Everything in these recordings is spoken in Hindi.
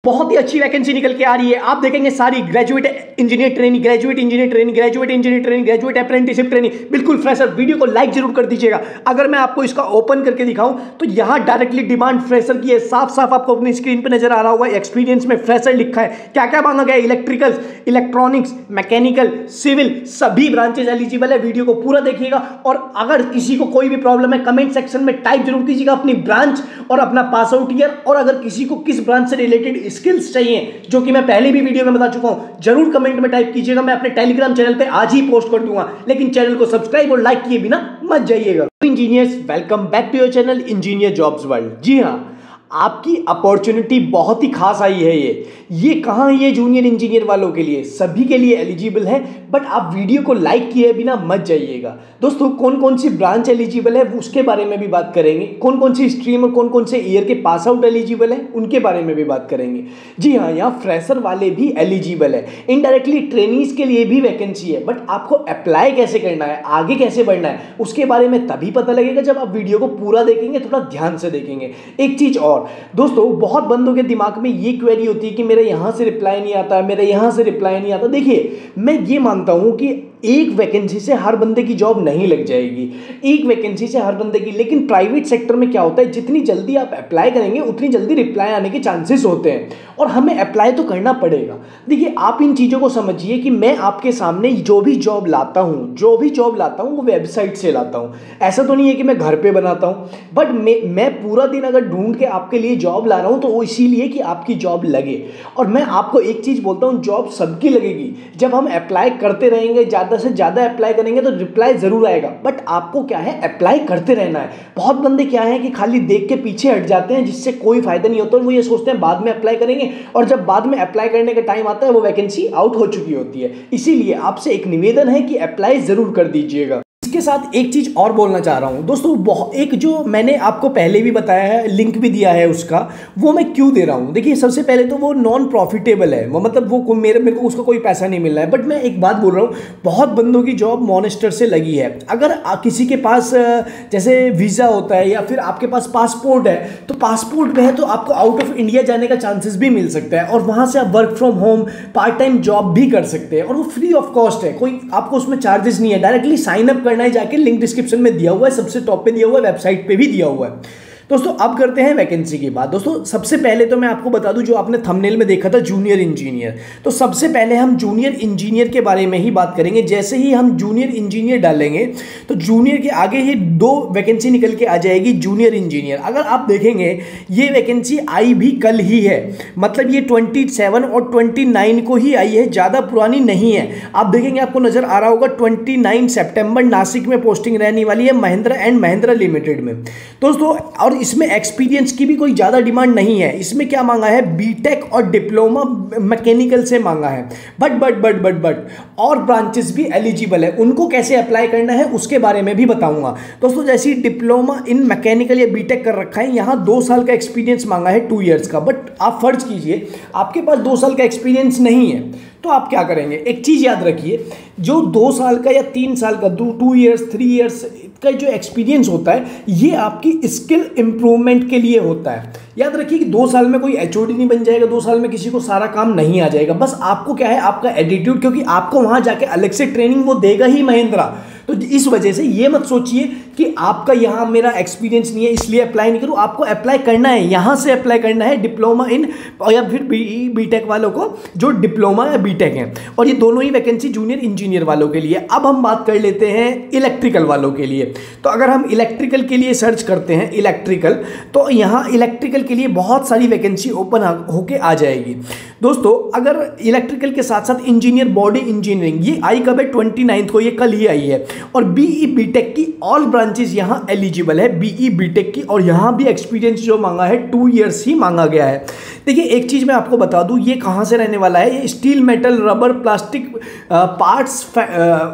बहुत ही अच्छी वैकेंसी निकल के आ रही है। आप देखेंगे सारी graduate engineer training, graduate engineer training, graduate engineer training, graduate apprenticeship training, बिल्कुल फ्रेशर। वीडियो को लाइक जरूर कर दीजिएगा। अगर मैं आपको इसका ओपन करके दिखाऊं तो यहां डायरेक्टली डिमांड फ्रेशर की है। साफ साफ आपको अपनी स्क्रीन पे नजर आ रहा होगा, एक्सपीरियंस में फ्रेशर लिखा है। क्या क्या मांगा गया? इलेक्ट्रिकल, इलेक्ट्रॉनिक्स, मैकेनिकल, सिविल, सभी ब्रांचेस एलिजिबल है। वीडियो को पूरा देखिएगा और अगर किसी को कोई भी प्रॉब्लम है कमेंट सेक्शन में टाइप जरूर कीजिएगा अपनी ब्रांच और अपना पास आउट ईयर, और अगर किसी को किस ब्रांच से रिलेटेड स्किल्स चाहिए जो कि मैं पहले भी वीडियो में बता चुका हूं, जरूर कमेंट में टाइप कीजिएगा। मैं अपने टेलीग्राम चैनल पे आज ही पोस्ट कर दूंगा, लेकिन चैनल को सब्सक्राइब और लाइक किए बिना मत जाइएगा। Engineers, welcome back to your channel engineer jobs world. जी हाँ, आपकी अपॉर्चुनिटी बहुत ही खास आई है। ये कहाँ है? ये जूनियर इंजीनियर वालों के लिए, सभी के लिए एलिजिबल है। बट आप वीडियो को लाइक किए बिना मत जाइएगा। दोस्तों, कौन कौन सी ब्रांच एलिजिबल है उसके बारे में भी बात करेंगे। कौन कौन सी स्ट्रीम और कौन कौन से ईयर के पास आउट एलिजिबल है उनके बारे में भी बात करेंगे। जी हाँ, यहाँ फ्रेशर वाले भी एलिजिबल है। इनडायरेक्टली ट्रेनीज के लिए भी वैकेंसी है। बट आपको अप्लाई कैसे करना है, आगे कैसे बढ़ना है, उसके बारे में तभी पता लगेगा जब आप वीडियो को पूरा देखेंगे, थोड़ा ध्यान से देखेंगे। एक चीज और दोस्तों, बहुत बंदों के दिमाग में ये क्वेरी होती है कि मेरे यहां से रिप्लाई नहीं आता, मेरे यहां से रिप्लाई नहीं आता। देखिए, मैं ये मानता हूं कि एक वैकेंसी से हर बंदे की जॉब नहीं लग जाएगी, एक वैकेंसी से हर बंदे की। लेकिन प्राइवेट सेक्टर में क्या होता है, जितनी जल्दी आप अप्लाई करेंगे उतनी जल्दी रिप्लाई आने के चांसेस होते हैं, और हमें अप्लाई तो करना पड़ेगा। देखिए, आप इन चीज़ों को समझिए कि मैं आपके सामने जो भी जॉब लाता हूँ वो वेबसाइट से लाता हूँ। ऐसा तो नहीं है कि मैं घर पे बनाता हूँ, बट मैं पूरा दिन अगर ढूंढ के आपके लिए जॉब ला रहा हूँ तो वो इसीलिए कि आपकी जॉब लगे। और मैं आपको एक चीज़ बोलता हूँ, जॉब सबकी लगेगी जब हम अप्लाई करते रहेंगे। ज़्यादा से ज़्यादा अप्लाई करेंगे तो रिप्लाई ज़रूर आएगा, बट आपको क्या है, अप्लाई करते रहना है। बहुत बंदे क्या है कि खाली देख के पीछे हट जाते हैं, जिससे कोई फायदा नहीं होता। वो ये सोचते हैं बाद में अप्लाई करेंगे, और जब बाद में अप्लाई करने का टाइम आता है वो वैकेंसी आउट हो चुकी होती है। इसीलिए आपसे एक निवेदन है कि अप्लाई ज़रूर कर दीजिएगा। इसके साथ एक चीज़ और बोलना चाह रहा हूँ दोस्तों, एक जो मैंने आपको पहले भी बताया है, लिंक भी दिया है उसका, वो मैं क्यों दे रहा हूँ। देखिए, सबसे पहले तो वो नॉन प्रॉफिटेबल है, वो मतलब वो मेरे को उसका कोई पैसा नहीं मिल रहा है। बट मैं एक बात बोल रहा हूँ, बहुत बंदों की जॉब मॉनेस्टर से लगी है। अगर किसी के पास जैसे वीज़ा होता है या फिर आपके पास पासपोर्ट है, तो पासपोर्ट में है तो आपको आउट ऑफ इंडिया जाने का चांसेस भी मिल सकता है, और वहाँ से आप work from home part time job भी कर सकते हैं, और वो फ्री ऑफ कॉस्ट है। कोई आपको उसमें चार्जेस नहीं है। डायरेक्टली साइन अप करना है जाके, लिंक डिस्क्रिप्शन में दिया हुआ है, सबसे टॉप पे दिया हुआ है, वेबसाइट पे भी दिया हुआ है। दोस्तों, अब करते हैं वैकेंसी की बात। दोस्तों, सबसे पहले तो मैं आपको बता दूं, जो आपने थंबनेल में देखा था जूनियर इंजीनियर, तो सबसे पहले हम जूनियर इंजीनियर के बारे में ही बात करेंगे। जैसे ही हम जूनियर इंजीनियर डालेंगे तो जूनियर के आगे ही 2 वैकेंसी निकल के आ जाएगी, जूनियर इंजीनियर। अगर आप देखेंगे, ये वैकेंसी आई भी कल ही है, मतलब ये 27 और 29 को ही आई है, ज़्यादा पुरानी नहीं है। आप देखेंगे, आपको नजर आ रहा होगा 29 सितंबर नासिक में पोस्टिंग रहने वाली है, महिंद्रा एंड महिंद्रा लिमिटेड में। दोस्तों, और इसमें एक्सपीरियंस की भी कोई ज़्यादा डिमांड नहीं है। इसमें क्या मांगा है, बीटेक और डिप्लोमा मैकेनिकल से मांगा है। बट और ब्रांचेस भी एलिजिबल है। उनको कैसे अप्लाई करना है उसके बारे में भी बताऊंगा। दोस्तों, जैसे डिप्लोमा इन मैकेनिकल या बीटेक कर रखा है, यहाँ 2 साल का एक्सपीरियंस मांगा है, 2 ईयर्स का। बट आप फर्ज कीजिए आपके पास 2 साल का एक्सपीरियंस नहीं है, तो आप क्या करेंगे? एक चीज़ याद रखिए, जो 2 साल का या 3 साल का, 2 ईयर्स 3 ईयर्स का जो एक्सपीरियंस होता है, ये आपकी स्किल इंप्रूवमेंट के लिए होता है। याद रखिए कि 2 साल में कोई एचओडी नहीं बन जाएगा, 2 साल में किसी को सारा काम नहीं आ जाएगा। बस आपको क्या है, आपका एटीट्यूड, क्योंकि आपको वहाँ जाके अलग से ट्रेनिंग वो देगा ही महिंद्रा। तो इस वजह से ये मत सोचिए कि आपका यहाँ मेरा एक्सपीरियंस नहीं है इसलिए अप्लाई नहीं करूँ। आपको अप्लाई करना है, यहाँ से अप्लाई करना है, डिप्लोमा इन या फिर बीटेक वालों को जो डिप्लोमा या बीटेक हैं, और ये दोनों ही वैकेंसी जूनियर इंजीनियर वालों के लिए। अब हम बात कर लेते हैं इलेक्ट्रिकल वालों के लिए। तो अगर हम इलेक्ट्रिकल के लिए सर्च करते हैं इलेक्ट्रिकल, तो यहाँ इलेक्ट्रिकल के लिए बहुत सारी वैकेंसी ओपन होके आ जाएगी। दोस्तों, अगर इलेक्ट्रिकल के साथ साथ इंजीनियर बॉडी इंजीनियरिंग, ये आई कब है, 29 को, ये कल ही आई है। और बीई बीटेक की ऑल ब्रांचेस यहाँ एलिजिबल है, बीई बीटेक की, और यहाँ भी एक्सपीरियंस जो मांगा है 2 ईयर्स ही मांगा गया है। देखिए, एक चीज़ मैं आपको बता दूँ, ये कहाँ से रहने वाला है, ये steel, metal, rubber, plastic parts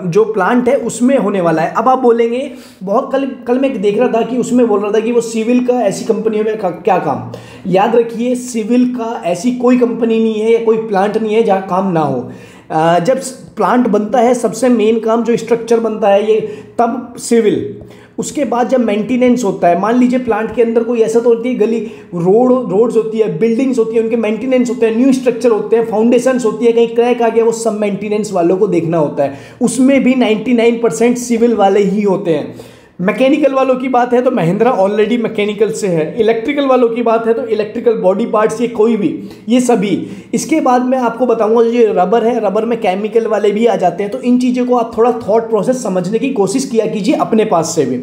जो प्लांट है उसमें होने वाला है। अब आप बोलेंगे, बहुत कल मैं देख रहा था कि उसमें बोल रहा था कि वो सिविल का ऐसी कंपनियों में क्या काम। याद रखिए, सिविल का ऐसी कोई कंपनी नहीं है या कोई प्लांट नहीं है जहाँ काम ना हो। जब प्लांट बनता है, सबसे मेन काम जो स्ट्रक्चर बनता है ये, तब सिविल। उसके बाद जब मेंटेनेंस होता है, मान लीजिए प्लांट के अंदर कोई ऐसा तो होती है गली रोड्स होती है, बिल्डिंग्स होती है, उनके मेंटेनेंस होते हैं, न्यू स्ट्रक्चर होते हैं, फाउंडेशंस होती है, कहीं क्रैक आ गया, वो सब मेंटेनेंस वालों को देखना होता है। उसमें भी 99% सिविल वाले ही होते हैं। मैकेनिकल वालों की बात है तो महिंद्रा ऑलरेडी मैकेनिकल से है। इलेक्ट्रिकल वालों की बात है तो इलेक्ट्रिकल बॉडी पार्ट्स, ये कोई भी, ये सभी। इसके बाद मैं आपको बताऊंगा जो रबर है, रबर में केमिकल वाले भी आ जाते हैं। तो इन चीज़ों को आप थोड़ा थॉट प्रोसेस समझने की कोशिश किया कीजिए अपने पास से भी।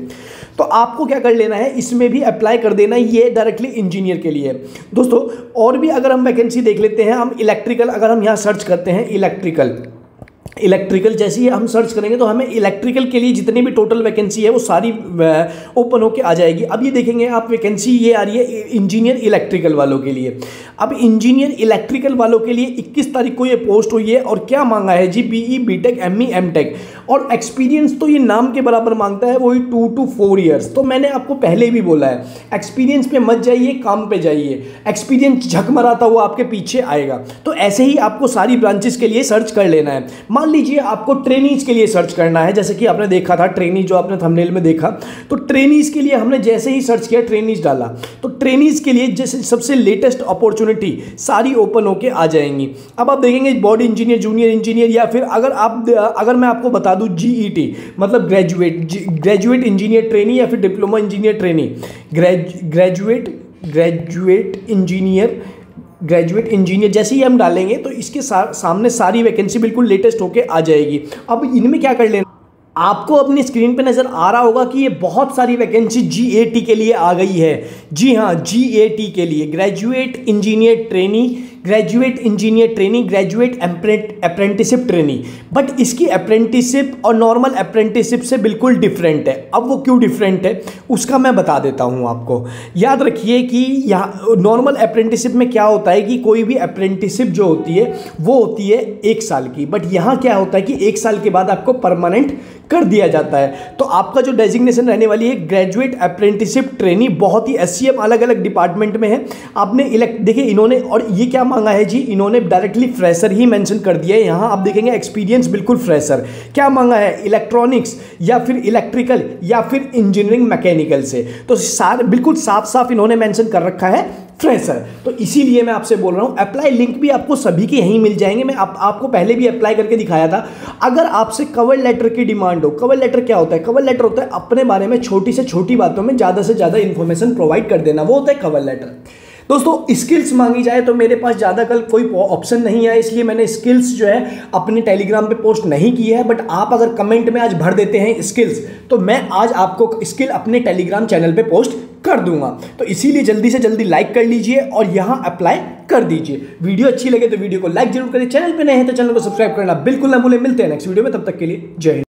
तो आपको क्या कर लेना है, इसमें भी अप्लाई कर देना, ये डायरेक्टली इंजीनियर के लिए दोस्तों। और भी अगर हम वैकेंसी देख लेते हैं, हम इलेक्ट्रिकल, अगर हम यहाँ सर्च करते हैं इलेक्ट्रिकल जैसे ही हम सर्च करेंगे तो हमें इलेक्ट्रिकल के लिए जितनी भी टोटल वैकेंसी है वो सारी ओपन होके आ जाएगी। अब ये देखेंगे आप, वैकेंसी ये आ रही है इंजीनियर इलेक्ट्रिकल वालों के लिए। अब इंजीनियर इलेक्ट्रिकल वालों के लिए 21 तारीख को ये पोस्ट हुई है। और क्या मांगा है जी, BE BTech ME MTech, और एक्सपीरियंस तो ये नाम के बराबर मांगता है, वही 2 to 4 ईयर्स। तो मैंने आपको पहले भी बोला है, एक्सपीरियंस पे मत जाइए, काम पे जाइए। एक्सपीरियंस झक मराता हुआ आपके पीछे आएगा। तो ऐसे ही आपको सारी ब्रांचेस के लिए सर्च कर लेना है। मान लीजिए आपको ट्रेनीज के लिए सर्च करना है, जैसे कि आपने देखा था ट्रेनी, जो आपने थंबनेल में देखा, तो ट्रेनीज के लिए हमने जैसे ही सर्च किया ट्रेनीज डाला, तो ट्रेनीज के लिए जैसे सबसे लेटेस्ट अपॉर्चुनिटी सारी ओपन होके आ जाएंगी। अब आप देखेंगे बॉडी इंजीनियर, जूनियर इंजीनियर, या फिर अगर मैं आपको बता दूं GET मतलब ग्रेजुएट इंजीनियर ट्रेनी, या फिर diploma engineer trainee, graduate engineer जैसे ही हम डालेंगे तो इसके सामने सारी वैकेंसी बिल्कुल लेटेस्ट होके आ जाएगी। अब इनमें क्या कर लेना, आपको अपनी स्क्रीन पे नज़र आ रहा होगा कि ये बहुत सारी वैकेंसी GAT के लिए आ गई है। जी हाँ, GAT के लिए, graduate engineer trainee, graduate engineer trainee, graduate apprenticeship trainee. But इसकी अप्रेंटिसिप और नॉर्मल अप्रेंटिसिप से बिल्कुल डिफरेंट है। अब वो क्यों डिफरेंट है उसका मैं बता देता हूँ आपको। याद रखिए कि यहाँ नॉर्मल अप्रेंटिसिप में क्या होता है कि कोई भी अप्रेंटिसिप जो होती है वो होती है 1 साल की, बट यहाँ क्या होता है कि 1 साल के बाद आपको परमानेंट कर दिया जाता है। तो आपका जो डेजिग्नेशन रहने वाली है ग्रेजुएट अप्रेंटिसिप ट्रेनी, बहुत ही SCM अलग अलग डिपार्टमेंट में है। आपने देखिए इन्होंने, और ये क्या मांगा है जी, इन्होंने डायरेक्टली फ्रेशर ही मेंशन कर दिया है। यहाँ आप देखेंगे एक्सपीरियंस बिल्कुल फ्रेशर। क्या मांगा है, इलेक्ट्रॉनिक्स या फिर इलेक्ट्रिकल या फिर इंजीनियरिंग मैकेनिकल से। तो बिल्कुल साफ साफ इन्होंने मेंशन कर रखा है फ्रेशर। तो इसीलिए मैं आपसे बोल रहा हूं, अप्लाई लिंक भी आपको सभी के यहीं मिल जाएंगे। मैं आपको पहले भी अप्लाई करके दिखाया था। अगर आपसे कवर लेटर की डिमांड हो, कवर लेटर क्या होता है, कवर लेटर होता है अपने बारे में छोटी से छोटी बातों में ज़्यादा से ज़्यादा इंफॉर्मेशन प्रोवाइड कर देना, वो होता है कवर लेटर। दोस्तों स्किल्स मांगी जाए तो मेरे पास ज़्यादा कल कोई ऑप्शन नहीं है, इसलिए मैंने स्किल्स जो है अपने टेलीग्राम पे पोस्ट नहीं की है। बट आप अगर कमेंट में आज भर देते हैं स्किल्स, तो मैं आज आपको स्किल अपने टेलीग्राम चैनल पे पोस्ट कर दूंगा। तो इसीलिए जल्दी से जल्दी लाइक कर लीजिए और यहां अप्लाई कर दीजिए। वीडियो अच्छी लगे तो वीडियो को लाइक जरूर करिए, चैनल पे नए हैं तो चैनल को सब्सक्राइब करना बिल्कुल ना भूलें। मिलते हैं नेक्स्ट वीडियो में, तब तक के लिए जय हिंद।